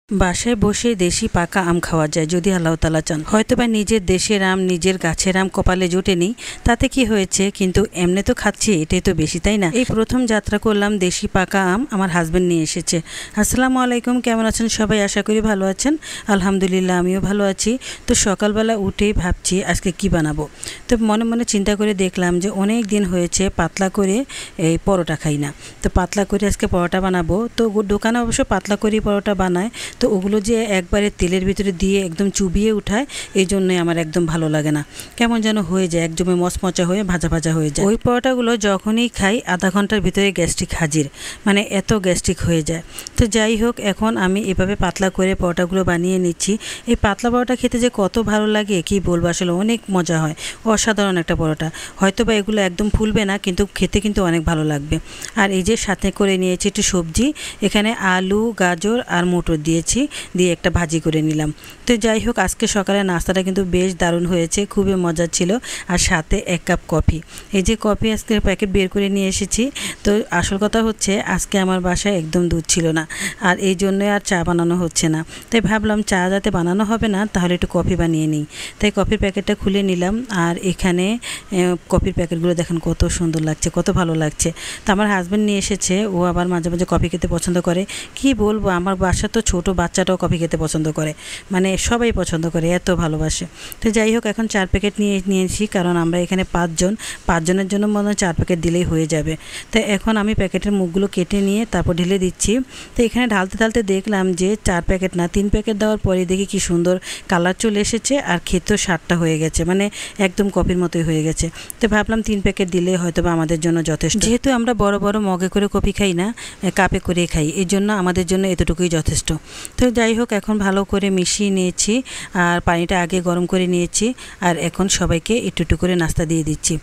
বাসায় বসে দেশি পাকা আম খাওয়া যায় যদি আল্লাহ তাআলা চান। হয়তোবা নিজের দেশের আম নিজের গাছের আম কপালে জোটেনি, তাতে কি হয়েছে, কিন্তু এমনি তো খাচ্ছি, এটাই তো বেশি, তাই না? এই প্রথম যাত্রা করলাম দেশি পাকা আম, আমার হাজবেন্ড নিয়ে এসেছে। আসসালামু আলাইকুম, কেমন আছেন সবাই? আশা করি ভালো আছেন। আলহামদুলিল্লাহ, আমিও ভালো আছি। তো সকালবেলা উঠেই ভাবছি আজকে কি বানাবো। তো মনে মনে চিন্তা করে দেখলাম যে অনেক দিন হয়েছে পাতলা করে এই পরোটা খাই না, তো পাতলা করে আজকে পরোটা বানাবো। তো দোকানে অবশ্য পাতলা করেই পরোটা বানায়, তো ওগুলো যে একবারে তেলের ভিতরে দিয়ে একদম চুবিয়ে উঠায়, এই জন্যই আমার একদম ভালো লাগে না। কেমন যেন হয়ে যায়, একদমই মচমচা হয়ে ভাজা ভাজা হয়ে যায়। ওই পরোটাগুলো যখনই খাই আধা ঘন্টার ভিতরে গ্যাস্ট্রিক হাজির, মানে এত গ্যাস্ট্রিক হয়ে যায়। তো যাই হোক, এখন আমি এভাবে পাতলা করে পরোটাগুলো বানিয়ে নিচ্ছি। এই পাতলা পরোটা খেতে যে কত ভালো লাগে কি বলবো, আসলে অনেক মজা হয়, অসাধারণ একটা পরোটা। হয়তো বা এগুলো একদম ফুলবে না, কিন্তু খেতে কিন্তু অনেক ভালো লাগবে। আর এই যে সাথে করে নিয়েছি একটু সবজি, এখানে আলু, গাজর আর মটর দিয়েছি, দিয়ে একটা ভাজি করে নিলাম। তো যাই হোক, আজকে সকালে নাস্তাটা কিন্তু বেশ দারুণ হয়েছে, খুবই মজার ছিল। আর সাথে 1 কাপ কফি, এই যে কফি আজকে প্যাকেট বের করে নিয়ে এসেছি। তো আসল কথা হচ্ছে আজকে আমার বাসায় একদম দুধ ছিল না, আর এই জন্যই আর চা বানানো হচ্ছে না। তাই ভাবলাম চা যাতে বানানো হবে না, তাহলে একটু কফি বানিয়ে নিই। তাই কফির প্যাকেটটা খুলে নিলাম। আর এখানে কফির প্যাকেটগুলো দেখেন কত সুন্দর লাগছে, কত ভালো লাগছে। তো আমার হাজব্যান্ড নিয়ে এসেছে, ও আবার মাঝে মাঝে কফি খেতে পছন্দ করে। কি বলবো, আমার বাসা তো ছোট বাচ্চাটাও কফি খেতে পছন্দ করে, মানে সবাই পছন্দ করে, এত ভালোবাসে। তো যাই হোক, এখন 4 প্যাকেট নিয়েছি, কারণ আমরা এখানে 5 জনের জন্য মনে হয় 4 প্যাকেট দিলেই হয়ে যাবে। তো এখন আমি প্যাকেটের মুখগুলো কেটে নিয়ে তারপর ঢেলে দিচ্ছি। তো এখানে ঢালতে ঢালতে দেখলাম যে 4 প্যাকেট না 3 প্যাকেট দেওয়ার পরে দেখি কি সুন্দর কালার চলে এসেছে, আর খেতেও স্বাদটা হয়ে গেছে, মানে একদম কফির মতোই হয়ে গেছে। তো ভাবলাম 3 প্যাকেট দিলে হয়তো বা আমাদের জন্য যথেষ্ট। যেহেতু আমরা বড় বড় মগে করে কফি খাই না, কাপে করে খাই, এই জন্য আমাদের জন্য এতটুকুই যথেষ্ট। তো যাই হোক, এখন ভালো করে মিশিয়ে নিয়েছি, আর পানিটা আগে গরম করে নিয়েছি। আর এখন সবাইকে একটু একটু করে নাস্তা দিয়ে দিচ্ছি।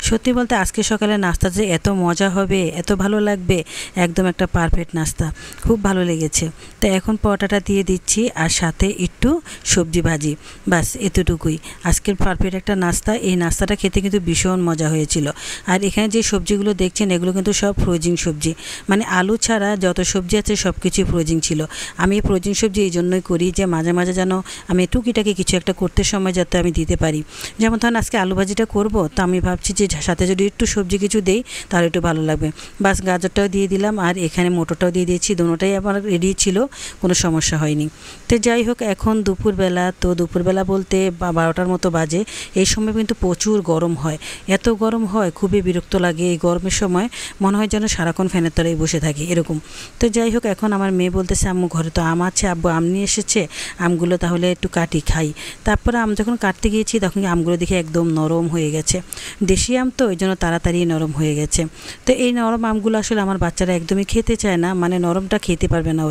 সত্যি বলতে আজকে সকালে নাস্তা যে এত মজা হবে, এত ভালো লাগবে, একদম একটা পারফেক্ট নাস্তা, খুব ভালো লেগেছে। তো এখন পরোটাটা দিয়ে দিচ্ছি, আর সাথে একটু সবজি ভাজি, বাস এতটুকুই আজকের পারফেক্ট একটা নাস্তা। এই নাস্তাটা খেতে কিন্তু ভীষণ মজা হয়েছিল। আর এখানে যে সবজিগুলো দেখছেন এগুলো কিন্তু সব ফ্রোজিং সবজি, মানে আলু ছাড়া যত সবজি আছে সব কিছুই ফ্রোজিং ছিল। আমি ফ্রোজিং সবজি এই জন্যই করি যে মাঝে মাঝে যেন আমি টুকিটাকি কিছু একটা করতে সময় যাতে আমি দিতে পারি। যেমন ধরুন আজকে আলু ভাজিটা করব, তো আমি ভাবছি যে সাথে যদি একটু সবজি কিছু দেই তাহলে একটু ভালো লাগবে। বাস গাজরটাও দিয়ে দিলাম, আর এখানে মটরটাও দিয়ে দিয়েছি, দুটোটাই আমার রেডি ছিল, কোনো সমস্যা হয়নি। তো যাই হোক, এখন দুপুরবেলা, তো দুপুরবেলা বলতে 12টার মতো বাজে। এই সময় কিন্তু প্রচুর গরম হয়, এত গরম হয় খুবই বিরক্ত লাগে। এই গরমের সময় মনে হয় যেন সারাক্ষণ ফ্যানের তলায় বসে থাকি এরকম। তো যাই হোক, এখন আমার মেয়ে বলতেছে আম্মু ঘরে তো আম আছে, আব্বু আম নিয়ে এসেছে, আমগুলো তাহলে একটু কাটি খাই। তারপরে আম যখন কাটতে গিয়েছি তখন আমগুলো দেখে একদম নরম হয়ে গেছে, দেশি আম তো ওই জন্য তাড়াতাড়ি নরম হয়ে গেছে। তো এই নরম আমগুলো আসলে আমার বাচ্চারা একদমই খেতে চায় না, মানে নরমটা খেতে পারবে না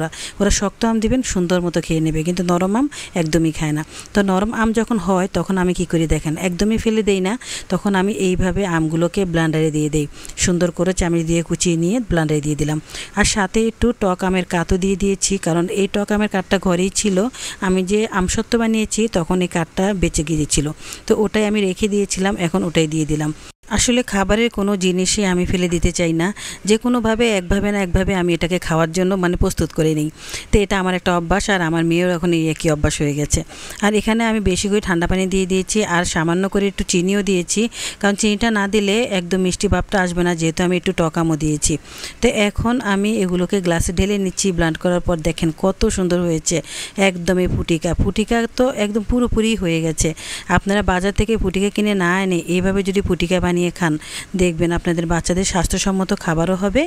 ওরা শক্ত আম দিবেন সুন্দর মতো খেয়ে নেবে, কিন্তু নরম আম একদমই খায় না। তো নরম আম যখন হয় তখন আমি কি করি দেখেন, একদমই ফেলে দেই না, তখন আমি এইভাবে আমগুলোকে ব্লেন্ডারে দিয়ে দিই, সুন্দর করে চামচ দিয়ে কুচিয়ে নিয়ে ব্লেন্ডারে দিয়ে দিলাম। আর সাথে একটু টক আমের কাতও দিয়ে দিয়েছি, কারণ এই টক আমের কাঠটা ঘরেই ছিল, আমি যে আমসত্ত্ব বানিয়েছি তখন এই কাঠটা বেঁচে গিয়েছিল, তো ওটাই আমি রেখে দিয়েছিলাম, এখন ওটাই দিয়ে দিলাম। আসলে খাবারের কোনো জিনিসই আমি ফেলে দিতে চাই না, যে কোনোভাবে একভাবে না একভাবে আমি এটাকে খাওয়ার জন্য মানে প্রস্তুত করে নিই। তো এটা আমার একটা অভ্যাস, আর আমার মেয়েও এখন এই একই অভ্যাস হয়ে গেছে। আর এখানে আমি বেশি করে ঠান্ডা পানি দিয়ে দিয়েছি, আর সামান্য করে একটু চিনিও দিয়েছি, কারণ চিনিটা না দিলে একদম মিষ্টি ভাবটা আসবে না, যেহেতু আমি একটু টক আমও দিয়েছি। তো এখন আমি এগুলোকে গ্লাসে ঢেলে নিচ্ছি, ব্লেন্ড করার পর দেখেন কত সুন্দর হয়েছে, একদমই ফুটিকা তো একদম পুরোপুরি হয়ে গেছে। আপনারা বাজার থেকে ফুটিকা কিনে না এনে এইভাবে যদি ফুটিকা বানিয়ে খান, দেখবেন আপনাদের বাচ্চাদের স্বাস্থ্যসম্মত খাবারও হবে,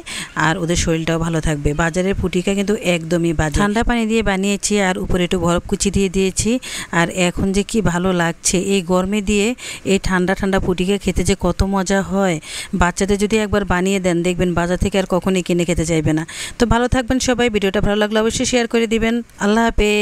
আর ওদের শরীরটাও ভালো থাকবে। বাজারের ফুটিকা কিন্তু একদমই বাজে। ঠান্ডা পানি দিয়ে বানিয়েছি, আর উপরে একটু বরফ কুচি দিয়ে দিয়েছি। আর এখন যে কি ভালো লাগছে এই গরমে দিয়ে এই ঠান্ডা ঠান্ডা ফুটিকা খেতে, যে কত মজা হয়। বাচ্চাদের যদি একবার বানিয়ে দেন দেখবেন বাজার থেকে আর কখনোই কিনে খেতে চাইবে না। তো ভালো থাকবেন সবাই, ভিডিওটা ভালো লাগলে অবশ্যই শেয়ার করে দিবেন। আল্লাহ হাফেজ।